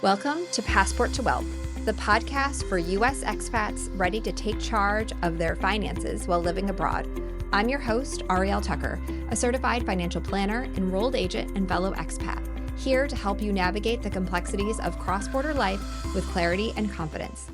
Welcome to Passport to Wealth, the podcast for U.S. expats ready to take charge of their finances while living abroad. I'm your host, Arielle Tucker, a certified financial planner, enrolled agent, and fellow expat, here to help you navigate the complexities of cross-border life with clarity and confidence.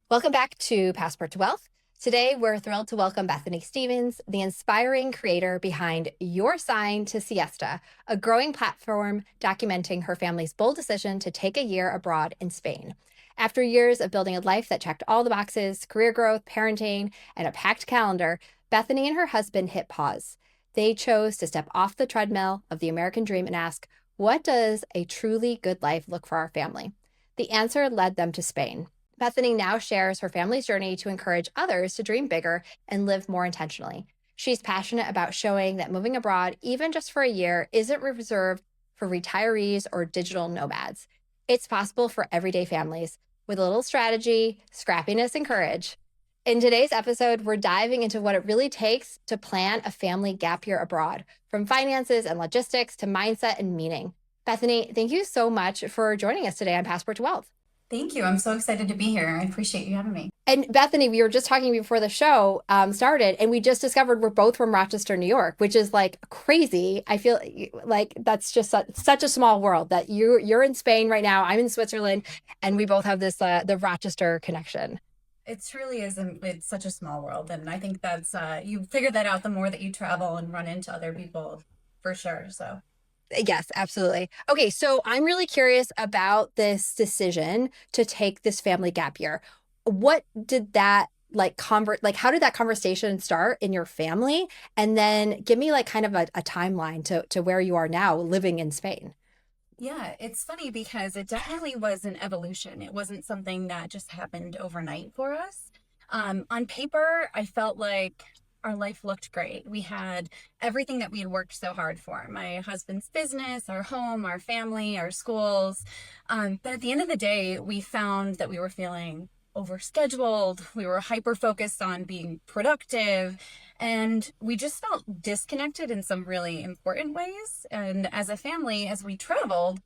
Welcome back to Passport to Wealth. Today, we're thrilled to welcome Bethany Stevens, the inspiring creator behind Your Sign to Siesta, a growing platform documenting her family's bold decision to take a year abroad in Spain. After years of building a life that checked all the boxes, career growth, parenting, and a packed calendar, Bethany and her husband hit pause. They chose to step off the treadmill of the American dream and ask, what does a truly good life look for our family? The answer led them to Spain. Bethany now shares her family's journey to encourage others to dream bigger and live more intentionally. She's passionate about showing that moving abroad, even just for a year, isn't reserved for retirees or digital nomads. It's possible for everyday families with a little strategy, scrappiness, and courage. In today's episode, we're diving into what it really takes to plan a family gap year abroad, from finances and logistics to mindset and meaning. Bethany, thank you so much for joining us today on Passport to Wealth. Thank you. I'm so excited to be here. I appreciate you having me. And Bethany, we were just talking before the show started, and we just discovered we're both from Rochester, New York, which is like crazy. I feel like that's just such a small world that you're in Spain right now. I'm in Switzerland, and we both have this the Rochester connection. It truly is. It's such a small world. And I think that's you figure that out the more that you travel and run into other people, for sure. So. Yes, absolutely. Okay, so I'm really curious about this decision to take this family gap year. What did that how did that conversation start in your family? And then give me like kind of a timeline to where you are now living in Spain. Yeah, it's funny because it definitely was an evolution. It wasn't something that just happened overnight for us. On paper, I felt like our life looked great. We had everything that we had worked so hard for. My husband's business, our home, our family, our schools. But at the end of the day, we found that we were feeling overscheduled. We were hyper-focused on being productive. And we just felt disconnected in some really important ways. And as a family, as we traveled,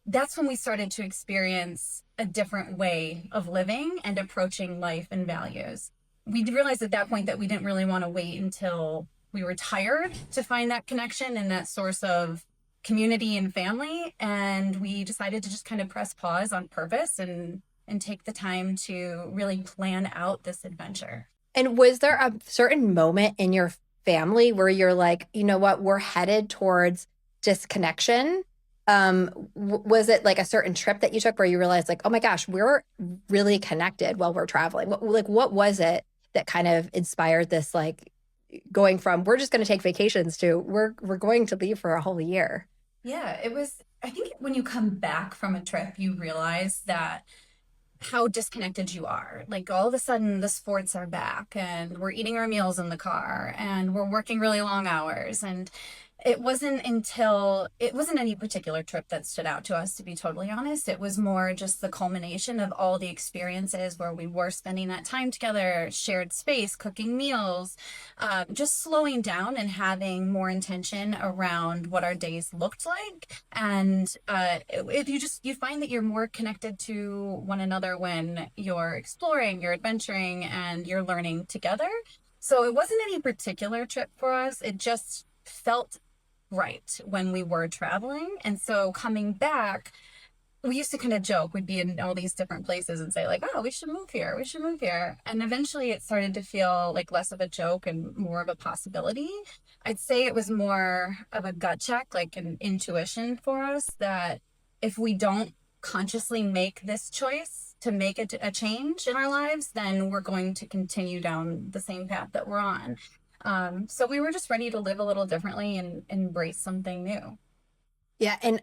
that's when we started to experience a different way of living and approaching life and values. We realized at that point that we didn't really want to wait until we were tired to find that connection and that source of community and family. And we decided to just kind of press pause on purpose and take the time to really plan out this adventure. And was there a certain moment in your family where you're like, you know what, we're headed towards disconnection? Was it like a certain trip that you took where you realized like, oh my gosh, we're really connected while we're traveling? What was it that kind of inspired this, like going from we're just going to take vacations to we're going to leave for a whole year? Yeah, it was, I think when you come back from a trip, you realize that how disconnected you are. Like all of a sudden the sports are back and we're eating our meals in the car and we're working really long hours. And it wasn't any particular trip that stood out to us, to be totally honest. It was more just the culmination of all the experiences where we were spending that time together, shared space, cooking meals, just slowing down and having more intention around what our days looked like. And you find that you're more connected to one another when you're exploring, you're adventuring, and you're learning together. So it wasn't any particular trip for us. It just felt right when we were traveling. And so coming back, we used to kind of joke, we'd be in all these different places and say like, oh, we should move here. And eventually it started to feel like less of a joke and more of a possibility. I'd say it was more of a gut check, like an intuition for us that if we don't consciously make this choice to make a change in our lives, then we're going to continue down the same path that we're on. So we were just ready to live a little differently and embrace something new. Yeah, and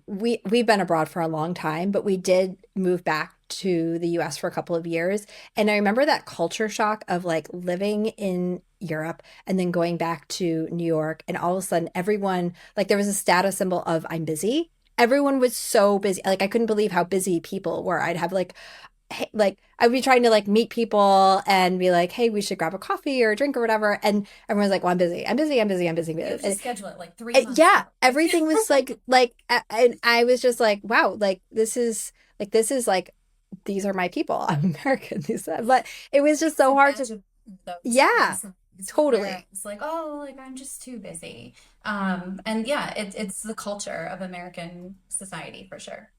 we've been abroad for a long time, but we did move back to the US for a couple of years. And I remember that culture shock of like living in Europe and then going back to New York, and all of a sudden everyone, like there was a status symbol of I'm busy. Everyone was so busy. Like I couldn't believe how busy people were. I'd have like hey, like I'd be trying to like meet people and be like, hey, we should grab a coffee or a drink or whatever. And everyone's like, well, I'm busy. I'm busy. I'm busy. I'm busy. You have to And, schedule it like 3 months yeah, out. everything was and I was just like, wow, this is like, these are my people. I'm American. But it was just so The hard to, magic of those yeah, times where totally. it's like, oh, like I'm just too busy. And yeah, it's the culture of American society for sure.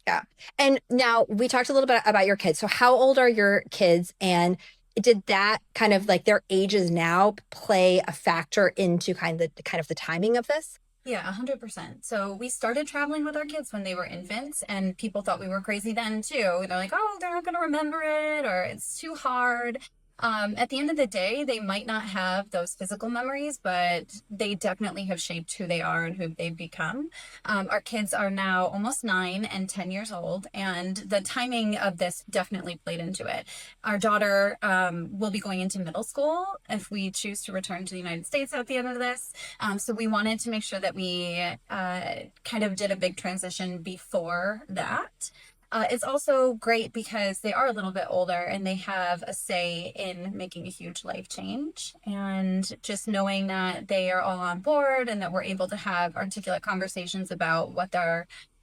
Yeah. And now we talked a little bit about your kids. So how old are your kids? And did that kind of like their ages now play a factor into kind of the timing of this? Yeah, 100%. So we started traveling with our kids when they were infants, and people thought we were crazy then too. They're like, oh, they're not going to remember it, or it's too hard. At the end of the day, they might not have those physical memories, but they definitely have shaped who they are and who they've become. Our kids are now almost 9 and 10 years old, and the timing of this definitely played into it. Our daughter will be going into middle school if we choose to return to the United States at the end of this. So we wanted to make sure that we kind of did a big transition before that. It's also great because they are a little bit older and they have a say in making a huge life change. And just knowing that they are all on board and that we're able to have articulate conversations about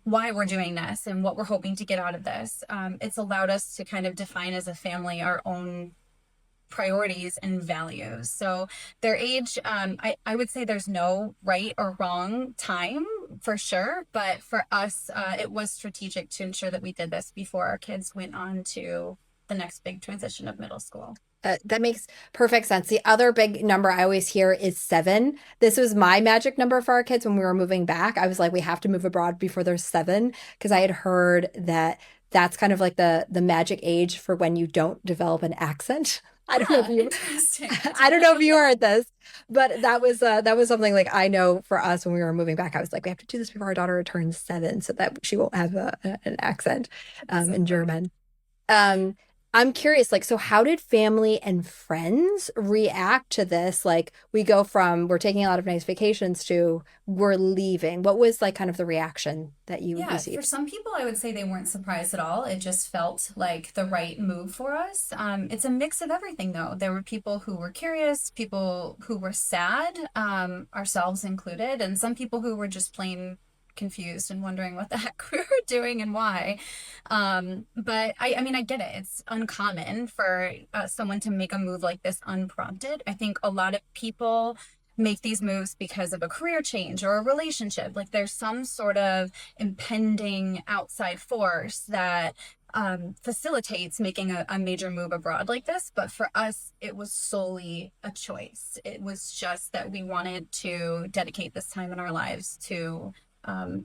why we're doing this and what we're hoping to get out of this. It's allowed us to kind of define as a family our own priorities and values. So their age, I would say there's no right or wrong time for sure, but for us, it was strategic to ensure that we did this before our kids went on to the next big transition of middle school. That makes perfect sense. The other big number I always hear is 7. This was my magic number for our kids when we were moving back. I was like, we have to move abroad before they're 7 because I had heard that that's kind of like the magic age for when you don't develop an accent. I don't know if Ah, you interesting. I don't know if you heard this, but that was something like I know for us when we were moving back. I was like, we have to do this before our daughter turns 7 so that she won't have an accent So in funny. German. Um, I'm curious, like, so how did family and friends react to this? Like, we're taking a lot of nice vacations to we're leaving. What was like kind of the reaction that you Yeah, for received? some people, I would say they weren't surprised at all. It just felt like the right move for us. It's a mix of everything, though. There were people who were curious, people who were sad, ourselves included, and some people who were just plain confused and wondering what the heck we were doing and why. But I mean, I get it. It's uncommon for someone to make a move like this unprompted. I think a lot of people make these moves because of a career change or a relationship. Like there's some sort of impending outside force that facilitates making a major move abroad like this. But for us, it was solely a choice. It was just that we wanted to dedicate this time in our lives to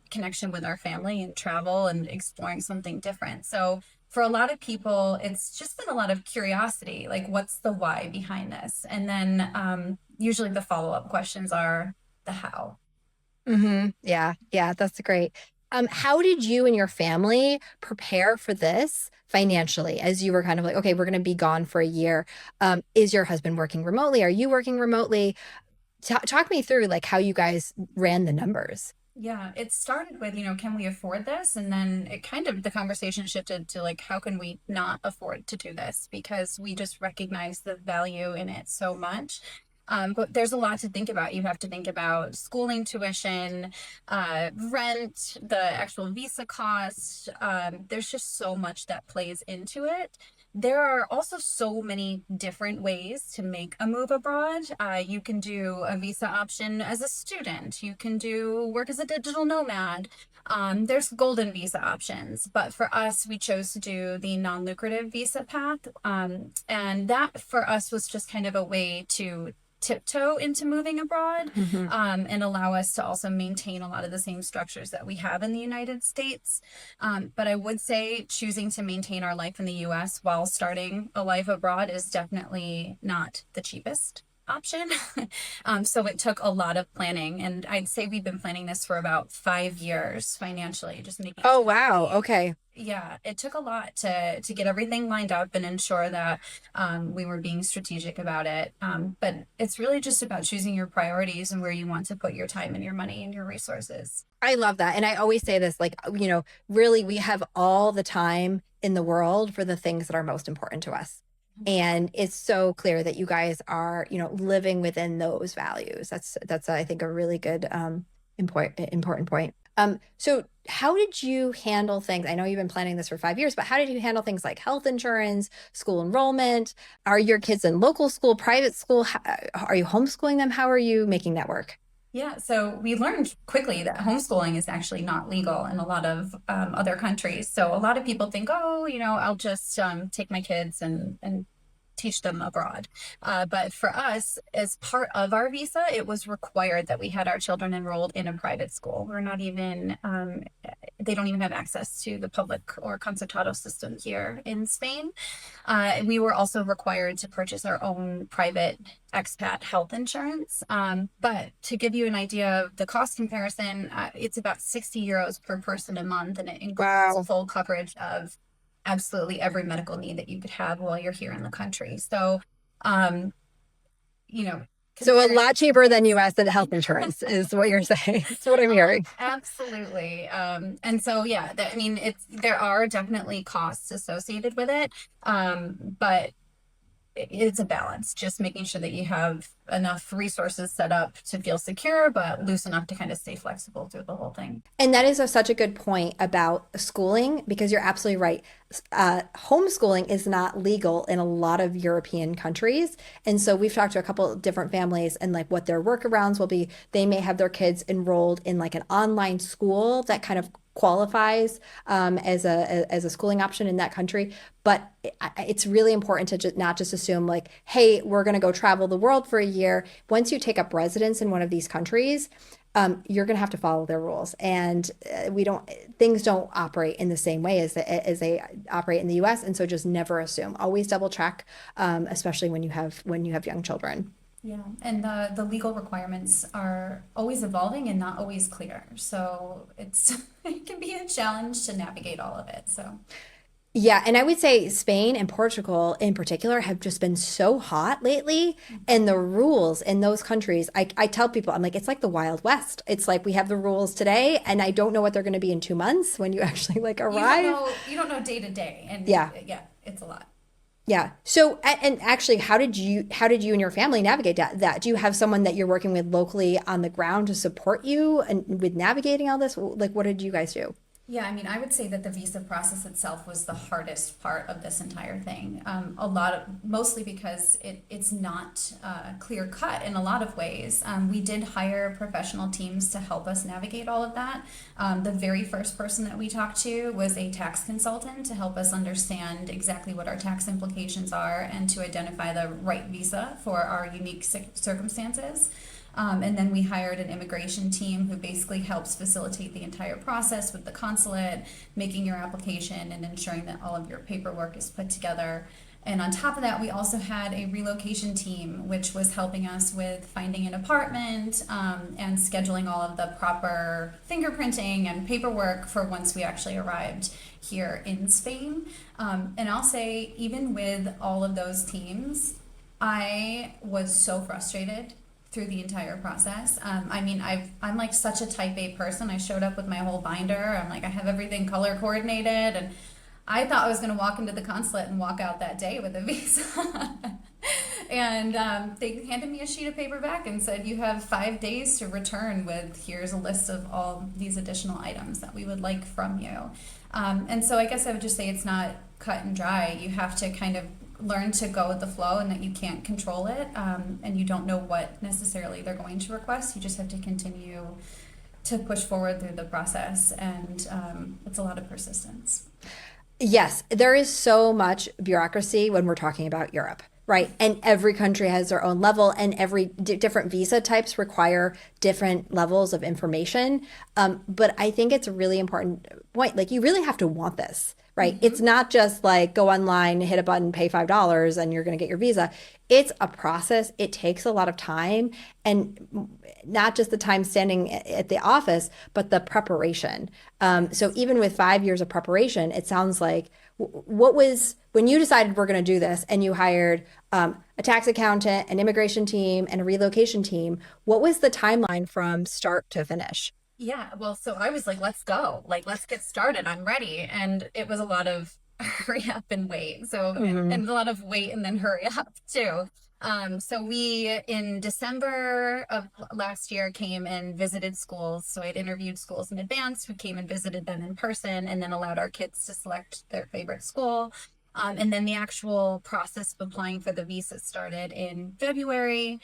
connection with our family and travel and exploring something different. So for a lot of people, it's just been a lot of curiosity, like what's the why behind this? And then usually the follow-up questions are the how. Yeah, yeah, that's great. How did you and your family prepare for this financially as you were kind of like, okay, we're going to be gone for a year? Is your husband working remotely? Are you working remotely? Talk me through like how you guys ran the numbers. Yeah, it started with, can we afford this? And then the conversation shifted to like, how can we not afford to do this? Because we just recognize the value in it so much. But there's a lot to think about. You have to think about schooling tuition, rent, the actual visa cost. There's just so much that plays into it. There are also so many different ways to make a move abroad. You can do a visa option as a student. You can do work as a digital nomad. There's golden visa options, but for us, we chose to do the non-lucrative visa path. And that for us was just kind of a way to tiptoe into moving abroad, Mhm. and allow us to also maintain a lot of the same structures that we have in the United States. But I would say choosing to maintain our life in the US while starting a life abroad is definitely not the cheapest option. So it took a lot of planning, and I'd say we've been planning this for about 5 years financially, just making Oh, sure that wow. Okay. Yeah, it took a lot to get everything lined up and ensure that we were being strategic about it. But it's really just about choosing your priorities and where you want to put your time and your money and your resources. I love that. And I always say this, like, really, we have all the time in the world for the things that are most important to us. And it's so clear that you guys are, living within those values. That's I think a really good important point. So how did you handle things? I know you've been planning this for 5 years, but how did you handle things like health insurance, school enrollment? Are your kids in local school, private school? Are you homeschooling them? How are you making that work? Yeah, so we learned quickly that homeschooling is actually not legal in a lot of other countries. So a lot of people think, oh, I'll just take my kids and teach them abroad. But for us, as part of our visa, it was required that we had our children enrolled in a private school. We're not even, they don't even have access to the public or concertado system here in Spain. We were also required to purchase our own private expat health insurance. But to give you an idea of the cost comparison, it's about 60 euros per person a month, and it includes full coverage of absolutely every medical need that you could have while you're here in the country. So, so a lot cheaper than US and health insurance is what you're saying. That's what I'm hearing. Absolutely. And so, yeah, there are definitely costs associated with it. But it's a balance, just making sure that you have enough resources set up to feel secure, but loose enough to kind of stay flexible through the whole thing. And that is such a good point about schooling, because you're absolutely right. Homeschooling is not legal in a lot of European countries. And so we've talked to a couple of different families and like what their workarounds will be. They may have their kids enrolled in like an online school that kind of qualifies as a schooling option in that country. But it's really important to not just assume like, hey, we're going to go travel the world for a year. Once you take up residence in one of these countries, you're going to have to follow their rules. And things don't operate in the same way as they operate in the US. And so just never assume, always double check, especially when you have young children. Yeah, and the legal requirements are always evolving and not always clear. So it can be a challenge to navigate all of it. So yeah, and I would say Spain and Portugal in particular have just been so hot lately. And the rules in those countries, I tell people, I'm like, it's like the Wild West. It's like we have the rules today, and I don't know what they're going to be in 2 months when you actually like arrive. You don't know day to day, and yeah, it's a lot. Yeah. So, and actually, how did you and your family navigate that? Do you have someone that you're working with locally on the ground to support you and with navigating all this? Like, what did you guys do? Yeah, I would say that the visa process itself was the hardest part of this entire thing. Mostly because it's not clear cut in a lot of ways. We did hire professional teams to help us navigate all of that. The very first person that we talked to was a tax consultant to help us understand exactly what our tax implications are and to identify the right visa for our unique circumstances. And then we hired an immigration team who basically helps facilitate the entire process with the consulate, making your application and ensuring that all of your paperwork is put together. And on top of that, we also had a relocation team, which was helping us with finding an apartment and scheduling all of the proper fingerprinting and paperwork for once we actually arrived here in Spain. And I'll say, even with all of those teams, I was so frustrated through the entire process. I'm like such a type A person. I showed up with my whole binder. I'm like, I have everything color coordinated, and I thought I was going to walk into the consulate and walk out that day with a visa. And they handed me a sheet of paper back and said, you have 5 days to return with, here's a list of all these additional items that we would like from you. And so I guess I would just say it's not cut and dry. You have to kind of learn to go with the flow, and that you can't control it, and you don't know what necessarily they're going to request. You just have to continue to push forward through the process, and it's a lot of persistence. Yes, there is so much bureaucracy when we're talking about Europe, right? And every country has their own level, and every different visa types require different levels of information. But I think it's a really important point. Like, you really have to want this, right? It's not just like go online, hit a button, pay $5, and you're going to get your visa. It's a process. It takes a lot of time, and not just the time standing at the office, but the preparation. So even with 5 years of preparation, it sounds like what was when you decided we're going to do this and you hired a tax accountant, an immigration team, and a relocation team, what was the timeline from start to finish? Yeah, well, so I was like, let's go. Like, let's get started. I'm ready. And it was a lot of hurry up and wait. So, and a lot of wait and then hurry up too. So we in December of last year came and visited schools. So I'd interviewed schools in advance. We came and visited them in person and then allowed our kids to select their favorite school. And then the actual process of applying for the visa started in February.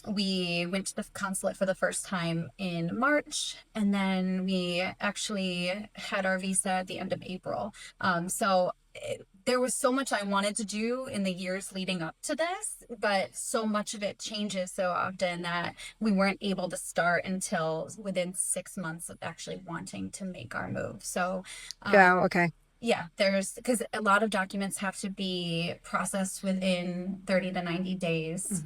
We went to the consulate for the first time in March, and then we actually had our visa at the end of April. There was so much I wanted to do in the years leading up to this, but so much of it changes so often that we weren't able to start until within 6 months of actually wanting to make our move. So, Yeah, okay. yeah, because a lot of documents have to be processed within 30 to 90 days.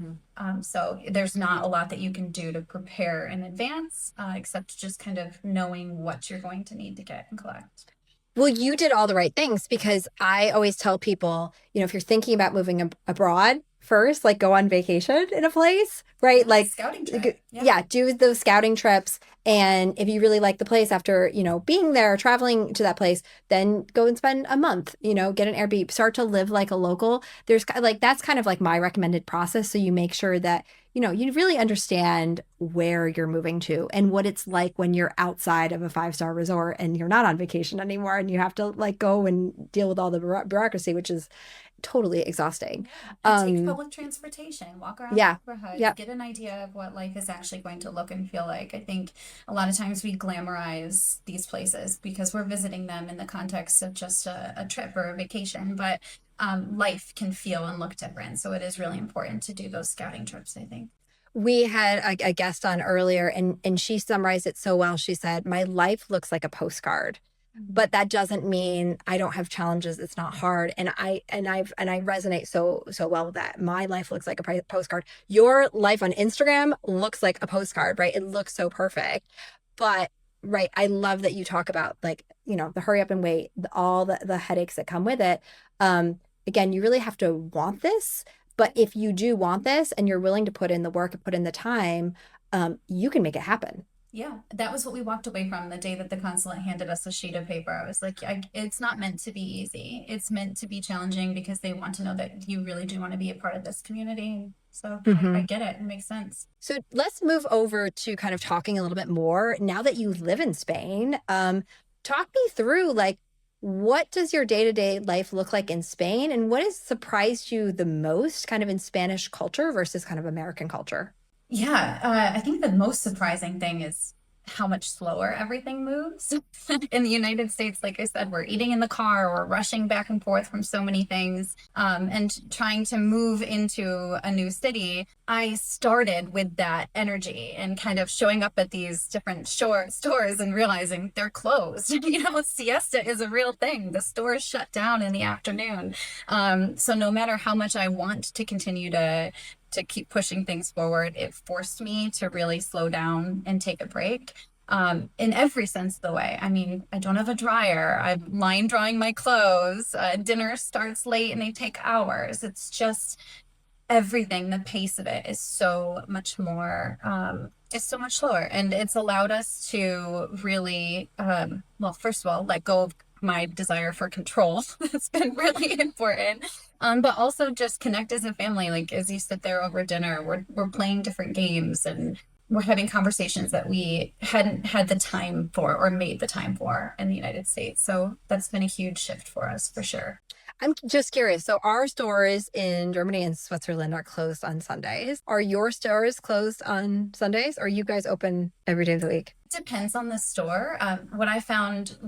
So there's not a lot that you can do to prepare in advance, except just kind of knowing what you're going to need to get and collect. Well, you did all the right things because I always tell people, if you're thinking about moving abroad first, like go on vacation in a place, right? Yeah, like scouting trip. yeah, do those scouting trips. And if you really like the place after, being there, traveling to that place, then go and spend a month, get an Airbnb, start to live like a local. There's that's kind of like my recommended process. So you make sure that, you really understand where you're moving to and what it's like when you're outside of a 5-star resort and you're not on vacation anymore and you have to like go and deal with all the bureaucracy, which is totally exhausting. Take public transportation, walk around Yeah. the neighborhood, Yep. get an idea of what life is actually going to look and feel like. I think a lot of times we glamorize these places because we're visiting them in the context of just a trip or a vacation, but life can feel and look different. So it is really important to do those scouting trips, I think. We had a guest on earlier and she summarized it so well. She said, "My life looks like a postcard." But that doesn't mean I don't have challenges. It's not hard. And I resonate so well with that. My life looks like a postcard. Your life on Instagram looks like a postcard, right? It looks so perfect. But right, I love that you talk about like, the hurry up and wait, all the headaches that come with it. Again, you really have to want this. But if you do want this and you're willing to put in the work and put in the time, you can make it happen. Yeah, that was what we walked away from the day that the consulate handed us a sheet of paper. I was like, it's not meant to be easy. It's meant to be challenging because they want to know that you really do want to be a part of this community. So I get it. It makes sense. So let's move over to kind of talking a little bit more. Now that you live in Spain, talk me through like, what does your day-to-day life look like in Spain? And what has surprised you the most kind of in Spanish culture versus kind of American culture? Yeah, I think the most surprising thing is how much slower everything moves. In the United States, like I said, we're eating in the car, we're rushing back and forth from so many things, and trying to move into a new city. I started with that energy and kind of showing up at these different stores and realizing they're closed. Siesta is a real thing. The stores shut down in the afternoon. So no matter how much I want to continue to keep pushing things forward, it forced me to really slow down and take a break. In every sense of the way. I mean, I don't have a dryer. I'm line drying my clothes. Dinner starts late and they take hours. It's just everything. The pace of it is so much more, it's so much slower. And it's allowed us to really, well, first of all, let go of my desire for control. That's been really important. But also just connect as a family. Like as you sit there over dinner, we're playing different games and we're having conversations that we hadn't had the time for or made the time for in the United States. So that's been a huge shift for us for sure. I'm just curious. So our stores in Germany and Switzerland are closed on Sundays. Are your stores closed on Sundays? Or are you guys open every day of the week? Depends on the store. What I found,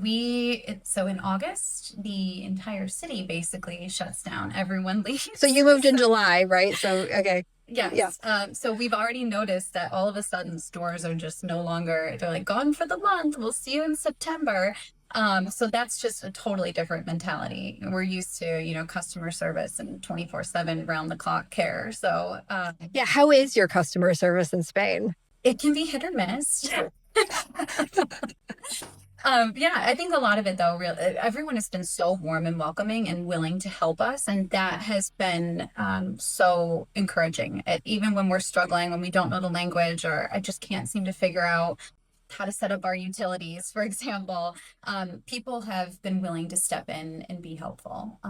so in August, the entire city basically shuts down. Everyone leaves. So you moved in July, right? So, okay. Yes. Yeah. So we've already noticed that all of a sudden stores are just no longer, they're like gone for the month. We'll see you in September. So that's just a totally different mentality. We're used to, customer service and 24/7 round the clock care. So Yeah. How is your customer service in Spain? it can be hit or miss. Yeah, I think a lot of it though, everyone has been so warm and welcoming and willing to help us, and that has been so encouraging. Even when we're struggling, when we don't know the language, or I just can't seem to figure out how to set up our utilities, for example, people have been willing to step in and be helpful.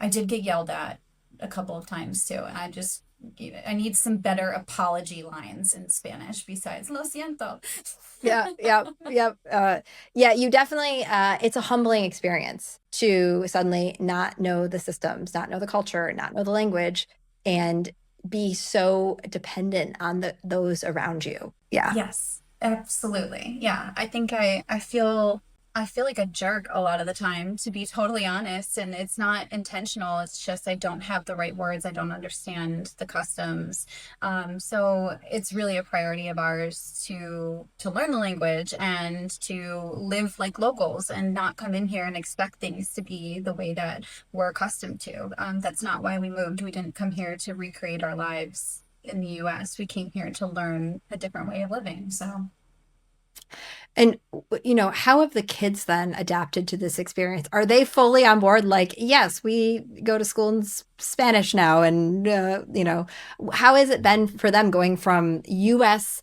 I did get yelled at a couple of times too, and I need some better apology lines in Spanish besides "lo siento." Yeah, yeah, yeah. Yeah, you definitely, it's a humbling experience to suddenly not know the systems, not know the culture, not know the language, and be so dependent on those around you. Yeah. Yes, absolutely. Yeah, I think I feel like a jerk a lot of the time, to be totally honest, and it's not intentional. It's just I don't have the right words. I don't understand the customs. So it's really a priority of ours to learn the language and to live like locals and not come in here and expect things to be the way that we're accustomed to. That's not why we moved. We didn't come here to recreate our lives in the US. We came here to learn a different way of living. So, And, how have the kids then adapted to this experience? Are they fully on board? Like, yes, we go to school in Spanish now. And, how has it been for them going from US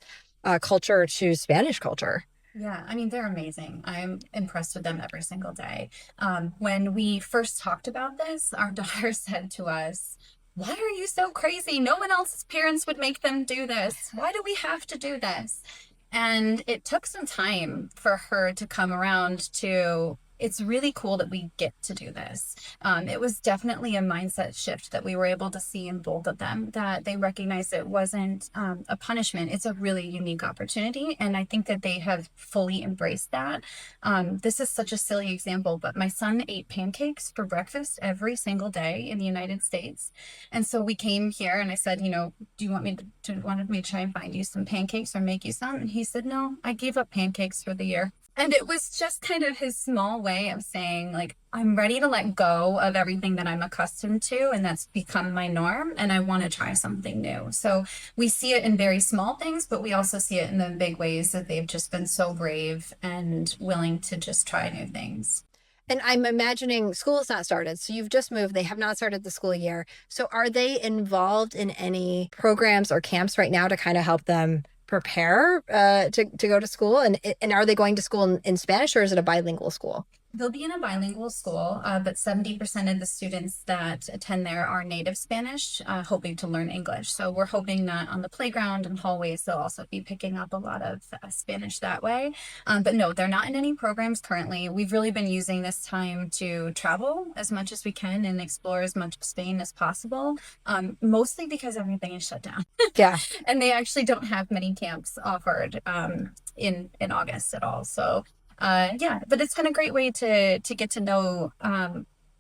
culture to Spanish culture? yeah, I mean, they're amazing. I'm impressed with them every single day. When we first talked about this, our daughter said to us, "Why are you so crazy? No one else's parents would make them do this. Why do we have to do this?" And it took some time for her to come around to, it's really cool that we get to do this. It was definitely a mindset shift that we were able to see in both of them, that they recognized it wasn't a punishment. It's a really unique opportunity. And I think that they have fully embraced that. This is such a silly example, but my son ate pancakes for breakfast every single day in the United States. And so we came here and I said, do you want me to try and find you some pancakes or make you some? And he said, "No, I gave up pancakes for the year." And it was just kind of his small way of saying, like, I'm ready to let go of everything that I'm accustomed to, and that's become my norm, and I want to try something new. So we see it in very small things, but we also see it in the big ways that they've just been so brave and willing to just try new things. And I'm imagining school is not started. So you've just moved. They have not started the school year. So are they involved in any programs or camps right now to kind of help them prepare to go to school? And are they going to school in Spanish, or is it a bilingual school? They'll be in a bilingual school, but 70% of the students that attend there are native Spanish, hoping to learn English. So we're hoping that on the playground and hallways, they'll also be picking up a lot of Spanish that way. But no, they're not in any programs currently. We've really been using this time to travel as much as we can and explore as much of Spain as possible, mostly because everything is shut down. Yeah. And they actually don't have many camps offered in August at all. So yeah, but it's been a great way to get to know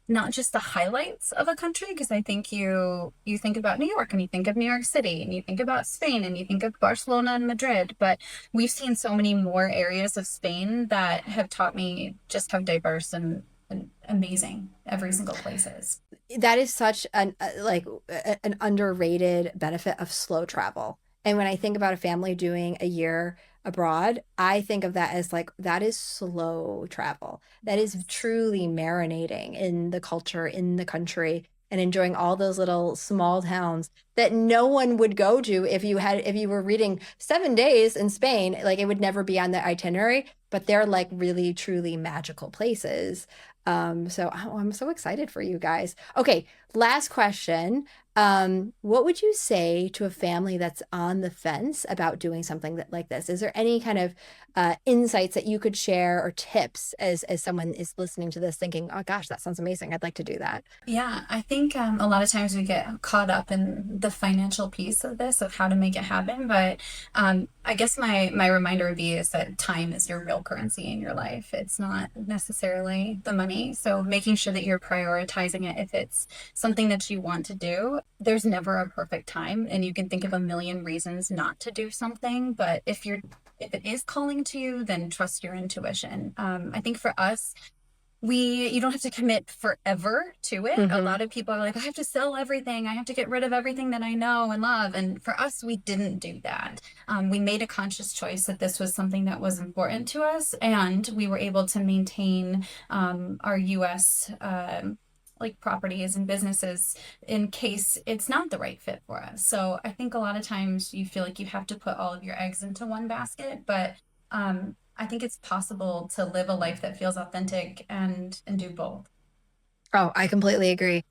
not just the highlights of a country, because I think you think about New York and you think of New York City and you think about Spain and you think of Barcelona and Madrid, but we've seen so many more areas of Spain that have taught me just how diverse and amazing every single place is. That is such an underrated benefit of slow travel. And when I think about a family doing a year abroad, I think of that as like, that is slow travel. That is truly marinating in the culture, in the country, and enjoying all those little small towns that no one would go to if you were reading 7 days in Spain. Like, it would never be on the itinerary, but they're like really truly magical places. So I'm so excited for you guys. Okay, last question. What would you say to a family that's on the fence about doing something like this? Is there any kind of insights that you could share, or tips as someone is listening to this thinking, "Oh gosh, that sounds amazing. I'd like to do that." Yeah, I think a lot of times we get caught up in the financial piece of this, of how to make it happen. But I guess my reminder would be is that time is your real currency in your life. It's not necessarily the money. So making sure that you're prioritizing it. If it's something that you want to do, there's never a perfect time, and you can think of a million reasons not to do something. But if if it is calling to you, then trust your intuition. I think for us, you don't have to commit forever to it. A lot of people are like, I have to sell everything. I have to get rid of everything that I know and love. And for us, we didn't do that. We made a conscious choice that this was something that was important to us. And we were able to maintain our U.S. Like properties and businesses in case it's not the right fit for us. So I think a lot of times you feel like you have to put all of your eggs into one basket, but I think it's possible to live a life that feels authentic and do both. Oh, I completely agree.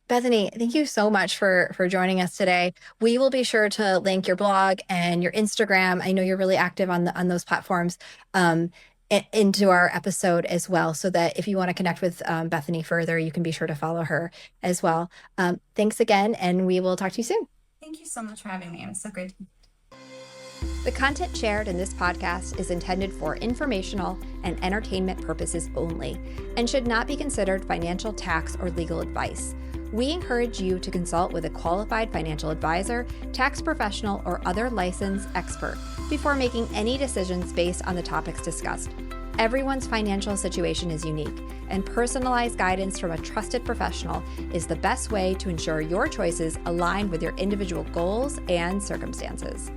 Bethany, thank you so much for joining us today. We will be sure to link your blog and your Instagram. I know you're really active on those platforms into our episode as well, so that if you want to connect with Bethany further, you can be sure to follow her as well. Thanks again, and we will talk to you soon. Thank you so much for having me. It was so great. The content shared in this podcast is intended for informational and entertainment purposes only and should not be considered financial, tax, or legal advice. We encourage you to consult with a qualified financial advisor, tax professional, or other licensed expert before making any decisions based on the topics discussed. Everyone's financial situation is unique, and personalized guidance from a trusted professional is the best way to ensure your choices align with your individual goals and circumstances.